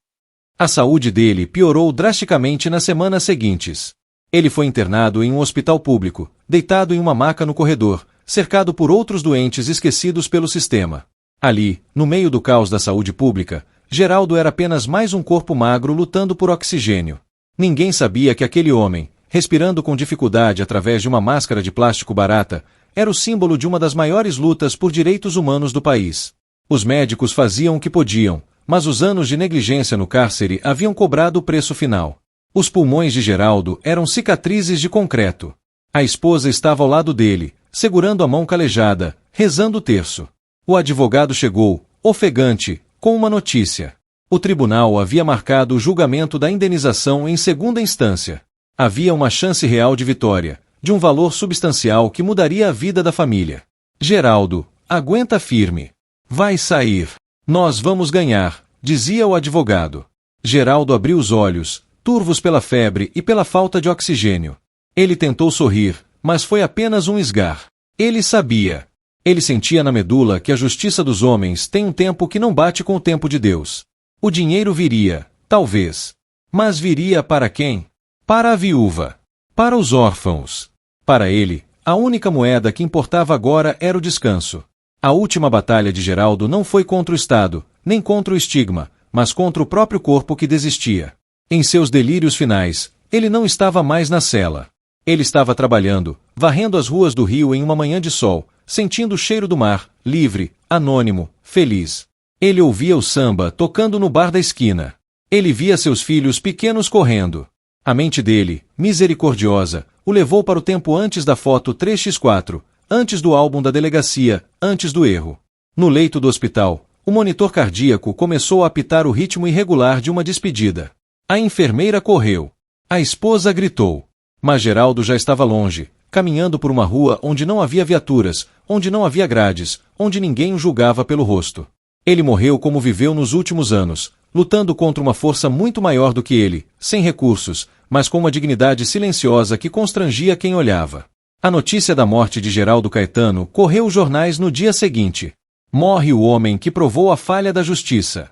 A saúde dele piorou drasticamente nas semanas seguintes. Ele foi internado em um hospital público, deitado em uma maca no corredor, cercado por outros doentes esquecidos pelo sistema. Ali, no meio do caos da saúde pública, Geraldo era apenas mais um corpo magro lutando por oxigênio. Ninguém sabia que aquele homem, respirando com dificuldade através de uma máscara de plástico barata, era o símbolo de uma das maiores lutas por direitos humanos do país. Os médicos faziam o que podiam, mas os anos de negligência no cárcere haviam cobrado o preço final. Os pulmões de Geraldo eram cicatrizes de concreto. A esposa estava ao lado dele, segurando a mão calejada, rezando o terço. O advogado chegou, ofegante, com uma notícia. O tribunal havia marcado o julgamento da indenização em segunda instância. Havia uma chance real de vitória, de um valor substancial que mudaria a vida da família. Geraldo, aguenta firme. Vai sair. Nós vamos ganhar, dizia o advogado. Geraldo abriu os olhos, turvos pela febre e pela falta de oxigênio. Ele tentou sorrir, mas foi apenas um esgar. Ele sabia. Ele sentia na medula que a justiça dos homens tem um tempo que não bate com o tempo de Deus. O dinheiro viria, talvez. Mas viria para quem? Para a viúva. Para os órfãos. Para ele, a única moeda que importava agora era o descanso. A última batalha de Geraldo não foi contra o Estado, nem contra o estigma, mas contra o próprio corpo que desistia. Em seus delírios finais, ele não estava mais na cela. Ele estava trabalhando, varrendo as ruas do Rio em uma manhã de sol, sentindo o cheiro do mar, livre, anônimo, feliz. Ele ouvia o samba tocando no bar da esquina. Ele via seus filhos pequenos correndo. A mente dele, misericordiosa, o levou para o tempo antes da foto 3x4, antes do álbum da delegacia, antes do erro. No leito do hospital, o monitor cardíaco começou a apitar o ritmo irregular de uma despedida. A enfermeira correu. A esposa gritou. Mas Geraldo já estava longe, caminhando por uma rua onde não havia viaturas, onde não havia grades, onde ninguém o julgava pelo rosto. Ele morreu como viveu nos últimos anos, lutando contra uma força muito maior do que ele, sem recursos, mas com uma dignidade silenciosa que constrangia quem olhava. A notícia da morte de Geraldo Caetano correu os jornais no dia seguinte. Morre o homem que provou a falha da justiça.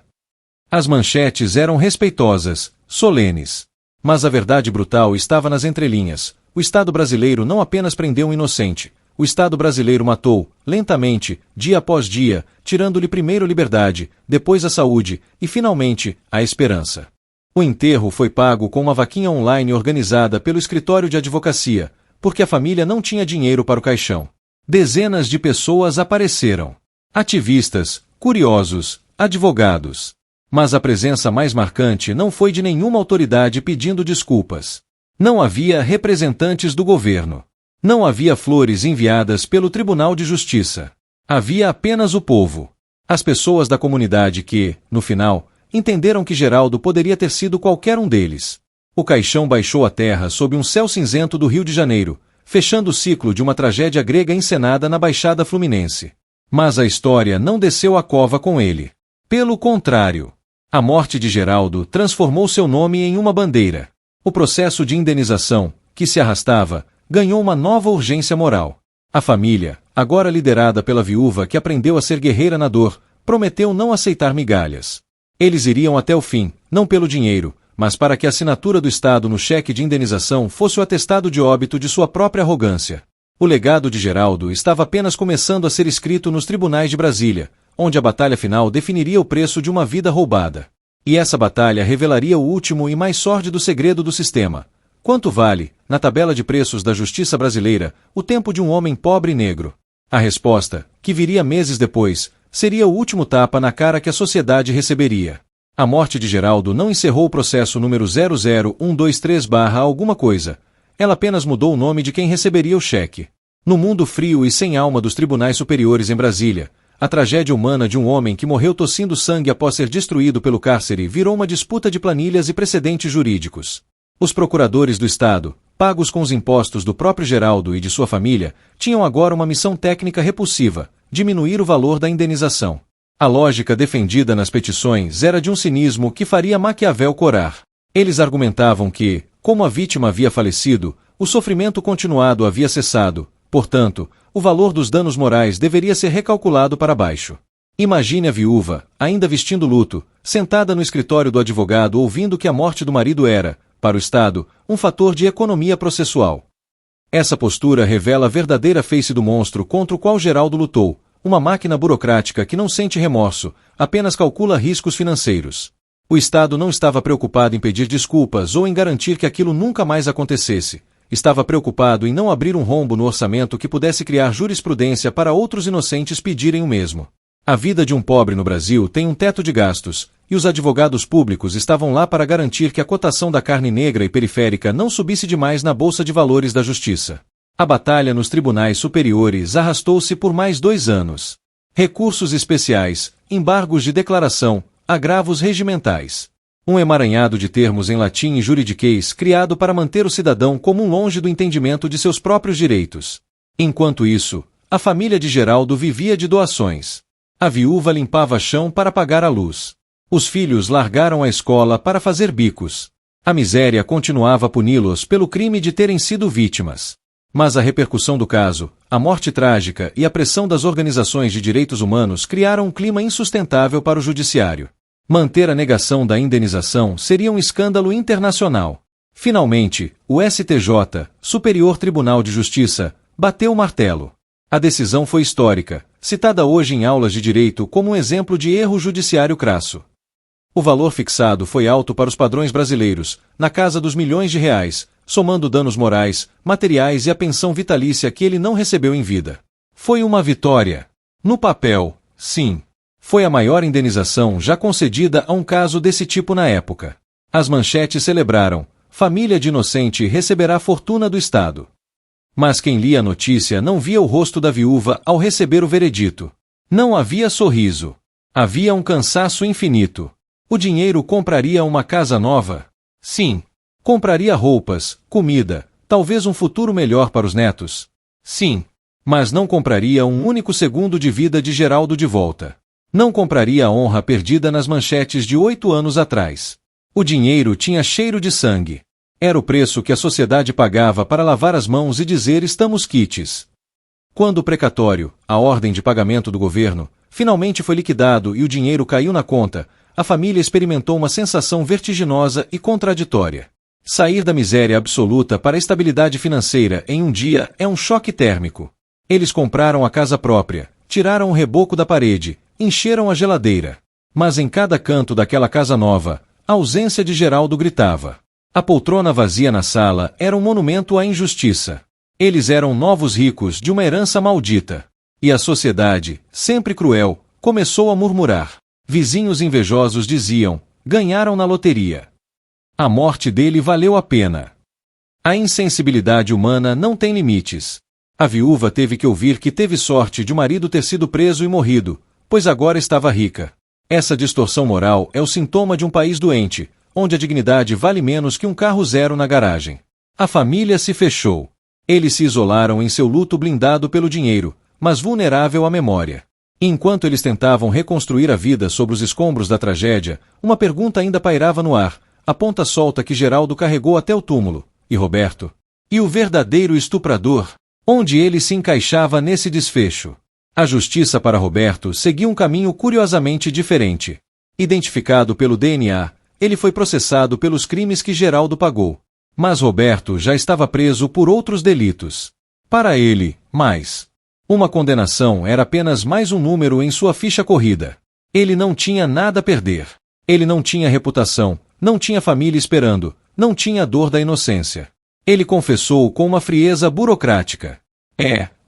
As manchetes eram respeitosas, solenes. Mas a verdade brutal estava nas entrelinhas. O Estado brasileiro não apenas prendeu um inocente. O Estado brasileiro matou, lentamente, dia após dia, tirando-lhe primeiro a liberdade, depois a saúde e, finalmente, a esperança. O enterro foi pago com uma vaquinha online organizada pelo escritório de advocacia, porque a família não tinha dinheiro para o caixão. Dezenas de pessoas apareceram. Ativistas, curiosos, advogados. Mas a presença mais marcante não foi de nenhuma autoridade pedindo desculpas. Não havia representantes do governo. Não havia flores enviadas pelo Tribunal de Justiça. Havia apenas o povo. As pessoas da comunidade que, no final, entenderam que Geraldo poderia ter sido qualquer um deles. O caixão baixou à terra sob um céu cinzento do Rio de Janeiro, fechando o ciclo de uma tragédia grega encenada na Baixada Fluminense. Mas a história não desceu a cova com ele. Pelo contrário. A morte de Geraldo transformou seu nome em uma bandeira. O processo de indenização, que se arrastava, ganhou uma nova urgência moral. A família, agora liderada pela viúva que aprendeu a ser guerreira na dor, prometeu não aceitar migalhas. Eles iriam até o fim, não pelo dinheiro, mas para que a assinatura do Estado no cheque de indenização fosse o atestado de óbito de sua própria arrogância. O legado de Geraldo estava apenas começando a ser escrito nos tribunais de Brasília, onde a batalha final definiria o preço de uma vida roubada. E essa batalha revelaria o último e mais sórdido segredo do sistema. Quanto vale, na tabela de preços da justiça brasileira, o tempo de um homem pobre e negro? A resposta, que viria meses depois, seria o último tapa na cara que a sociedade receberia. A morte de Geraldo não encerrou o processo número 00123/alguma coisa. Ela apenas mudou o nome de quem receberia o cheque. No mundo frio e sem alma dos tribunais superiores em Brasília, a tragédia humana de um homem que morreu tossindo sangue após ser destruído pelo cárcere virou uma disputa de planilhas e precedentes jurídicos. Os procuradores do Estado, pagos com os impostos do próprio Geraldo e de sua família, tinham agora uma missão técnica repulsiva: diminuir o valor da indenização. A lógica defendida nas petições era de um cinismo que faria Maquiavel corar. Eles argumentavam que, como a vítima havia falecido, o sofrimento continuado havia cessado, portanto, o valor dos danos morais deveria ser recalculado para baixo. Imagine a viúva, ainda vestindo luto, sentada no escritório do advogado ouvindo que a morte do marido era, para o Estado, um fator de economia processual. Essa postura revela a verdadeira face do monstro contra o qual Geraldo lutou, uma máquina burocrática que não sente remorso, apenas calcula riscos financeiros. O Estado não estava preocupado em pedir desculpas ou em garantir que aquilo nunca mais acontecesse. Estava preocupado em não abrir um rombo no orçamento que pudesse criar jurisprudência para outros inocentes pedirem o mesmo. A vida de um pobre no Brasil tem um teto de gastos, e os advogados públicos estavam lá para garantir que a cotação da carne negra e periférica não subisse demais na Bolsa de Valores da Justiça. A batalha nos tribunais superiores arrastou-se por mais 2 anos. Recursos especiais, embargos de declaração, agravos regimentais. Um emaranhado de termos em latim e juridiquês criado para manter o cidadão comum longe do entendimento de seus próprios direitos. Enquanto isso, a família de Geraldo vivia de doações. A viúva limpava chão para pagar a luz. Os filhos largaram a escola para fazer bicos. A miséria continuava a puni-los pelo crime de terem sido vítimas. Mas a repercussão do caso, a morte trágica e a pressão das organizações de direitos humanos criaram um clima insustentável para o judiciário. Manter a negação da indenização seria um escândalo internacional. Finalmente, o STJ, Superior Tribunal de Justiça, bateu o martelo. A decisão foi histórica, citada hoje em aulas de direito como um exemplo de erro judiciário crasso. O valor fixado foi alto para os padrões brasileiros, na casa dos milhões de reais, somando danos morais, materiais e a pensão vitalícia que ele não recebeu em vida. Foi uma vitória. No papel, sim. Foi a maior indenização já concedida a um caso desse tipo na época. As manchetes celebraram: família de inocente receberá fortuna do Estado. Mas quem lia a notícia não via o rosto da viúva ao receber o veredito. Não havia sorriso. Havia um cansaço infinito. O dinheiro compraria uma casa nova? Sim. Compraria roupas, comida, talvez um futuro melhor para os netos? Sim. Mas não compraria um único segundo de vida de Geraldo de volta. Não compraria a honra perdida nas manchetes de 8 anos atrás. O dinheiro tinha cheiro de sangue. Era o preço que a sociedade pagava para lavar as mãos e dizer estamos quites. Quando o precatório, a ordem de pagamento do governo, finalmente foi liquidado e o dinheiro caiu na conta, a família experimentou uma sensação vertiginosa e contraditória. Sair da miséria absoluta para a estabilidade financeira em um dia é um choque térmico. Eles compraram a casa própria, tiraram o reboco da parede, encheram a geladeira. Mas em cada canto daquela casa nova, a ausência de Geraldo gritava. A poltrona vazia na sala era um monumento à injustiça. Eles eram novos ricos de uma herança maldita. E a sociedade, sempre cruel, começou a murmurar. Vizinhos invejosos diziam: ganharam na loteria. A morte dele valeu a pena. A insensibilidade humana não tem limites. A viúva teve que ouvir que teve sorte de o marido ter sido preso e morrido, pois agora estava rica. Essa distorção moral é o sintoma de um país doente, onde a dignidade vale menos que um carro zero na garagem. A família se fechou. Eles se isolaram em seu luto blindado pelo dinheiro, mas vulnerável à memória. Enquanto eles tentavam reconstruir a vida sobre os escombros da tragédia, uma pergunta ainda pairava no ar, a ponta solta que Geraldo carregou até o túmulo. E Roberto? E o verdadeiro estuprador? Onde ele se encaixava nesse desfecho? A justiça para Roberto seguia um caminho curiosamente diferente. Identificado pelo DNA, ele foi processado pelos crimes que Geraldo pagou. Mas Roberto já estava preso por outros delitos. Para ele, uma condenação era apenas mais um número em sua ficha corrida. Ele não tinha nada a perder. Ele não tinha reputação, não tinha família esperando, não tinha a dor da inocência. Ele confessou com uma frieza burocrática.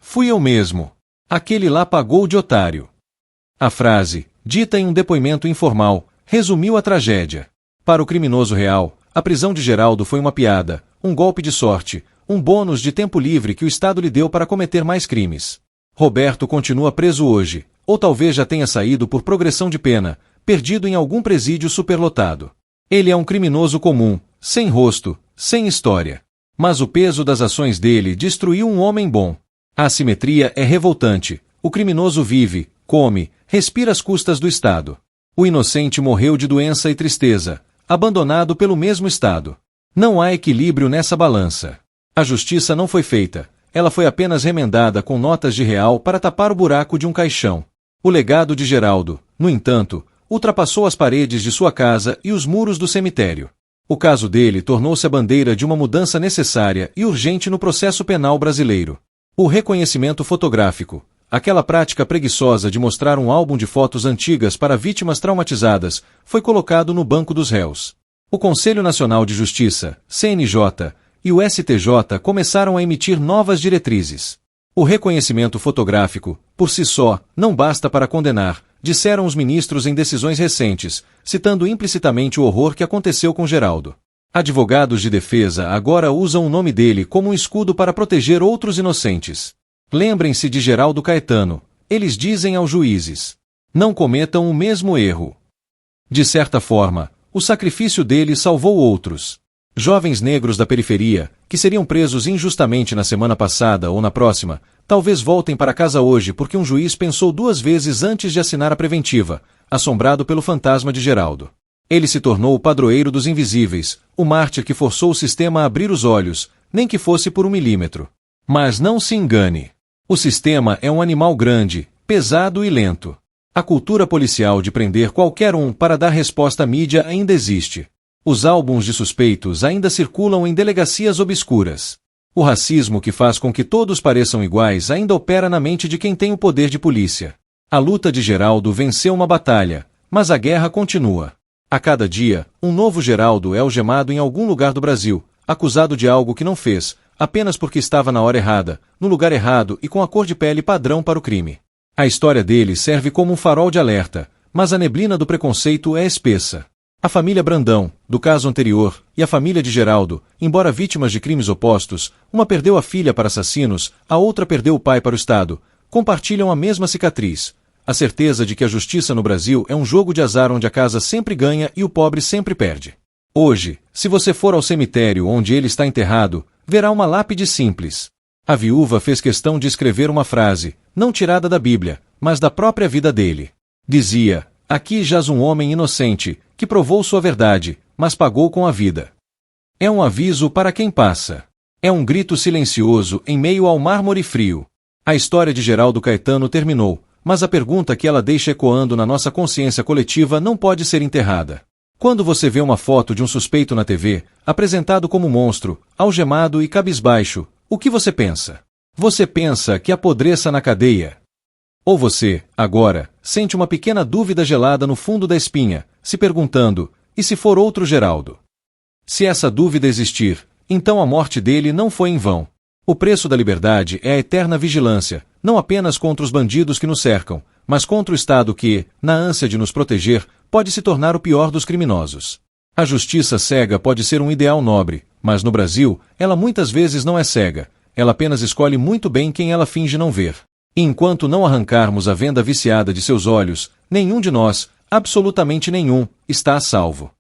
Fui eu mesmo. Aquele lá pagou de otário. A frase, dita em um depoimento informal, resumiu a tragédia. Para o criminoso real, a prisão de Geraldo foi uma piada, um golpe de sorte, um bônus de tempo livre que o Estado lhe deu para cometer mais crimes. Roberto continua preso hoje, ou talvez já tenha saído por progressão de pena, perdido em algum presídio superlotado. Ele é um criminoso comum, sem rosto, sem história. Mas o peso das ações dele destruiu um homem bom. A assimetria é revoltante. O criminoso vive, come, respira às custas do Estado. O inocente morreu de doença e tristeza, abandonado pelo mesmo Estado. Não há equilíbrio nessa balança. A justiça não foi feita. Ela foi apenas remendada com notas de real para tapar o buraco de um caixão. O legado de Geraldo, no entanto, ultrapassou as paredes de sua casa e os muros do cemitério. O caso dele tornou-se a bandeira de uma mudança necessária e urgente no processo penal brasileiro. O reconhecimento fotográfico, aquela prática preguiçosa de mostrar um álbum de fotos antigas para vítimas traumatizadas, foi colocado no banco dos réus. O Conselho Nacional de Justiça, CNJ, e o STJ começaram a emitir novas diretrizes. O reconhecimento fotográfico, por si só, não basta para condenar, disseram os ministros em decisões recentes, citando implicitamente o horror que aconteceu com Geraldo. Advogados de defesa agora usam o nome dele como um escudo para proteger outros inocentes. Lembrem-se de Geraldo Caetano, eles dizem aos juízes: não cometam o mesmo erro. De certa forma, o sacrifício dele salvou outros. Jovens negros da periferia, que seriam presos injustamente na semana passada ou na próxima, talvez voltem para casa hoje porque um juiz pensou 2 vezes antes de assinar a preventiva, assombrado pelo fantasma de Geraldo. Ele se tornou o padroeiro dos invisíveis, o mártir que forçou o sistema a abrir os olhos, nem que fosse por 1 milímetro. Mas não se engane. O sistema é um animal grande, pesado e lento. A cultura policial de prender qualquer um para dar resposta à mídia ainda existe. Os álbuns de suspeitos ainda circulam em delegacias obscuras. O racismo que faz com que todos pareçam iguais ainda opera na mente de quem tem o poder de polícia. A luta de Geraldo venceu uma batalha, mas a guerra continua. A cada dia, um novo Geraldo é algemado em algum lugar do Brasil, acusado de algo que não fez, apenas porque estava na hora errada, no lugar errado e com a cor de pele padrão para o crime. A história dele serve como um farol de alerta, mas a neblina do preconceito é espessa. A família Brandão, do caso anterior, e a família de Geraldo, embora vítimas de crimes opostos, uma perdeu a filha para assassinos, a outra perdeu o pai para o Estado, compartilham a mesma cicatriz, a certeza de que a justiça no Brasil é um jogo de azar onde a casa sempre ganha e o pobre sempre perde. Hoje, se você for ao cemitério onde ele está enterrado, verá uma lápide simples. A viúva fez questão de escrever uma frase, não tirada da Bíblia, mas da própria vida dele. Dizia: aqui jaz um homem inocente, que provou sua verdade, mas pagou com a vida. É um aviso para quem passa. É um grito silencioso em meio ao mármore frio. A história de Geraldo Caetano terminou, mas a pergunta que ela deixa ecoando na nossa consciência coletiva não pode ser enterrada. Quando você vê uma foto de um suspeito na TV, apresentado como monstro, algemado e cabisbaixo, o que você pensa? Você pensa que apodreça na cadeia? Ou você, agora, sente uma pequena dúvida gelada no fundo da espinha, se perguntando: e se for outro Geraldo? Se essa dúvida existir, então a morte dele não foi em vão. O preço da liberdade é a eterna vigilância, não apenas contra os bandidos que nos cercam, mas contra o Estado que, na ânsia de nos proteger, pode se tornar o pior dos criminosos. A justiça cega pode ser um ideal nobre, mas no Brasil, ela muitas vezes não é cega, ela apenas escolhe muito bem quem ela finge não ver. E enquanto não arrancarmos a venda viciada de seus olhos, nenhum de nós, absolutamente nenhum, está a salvo.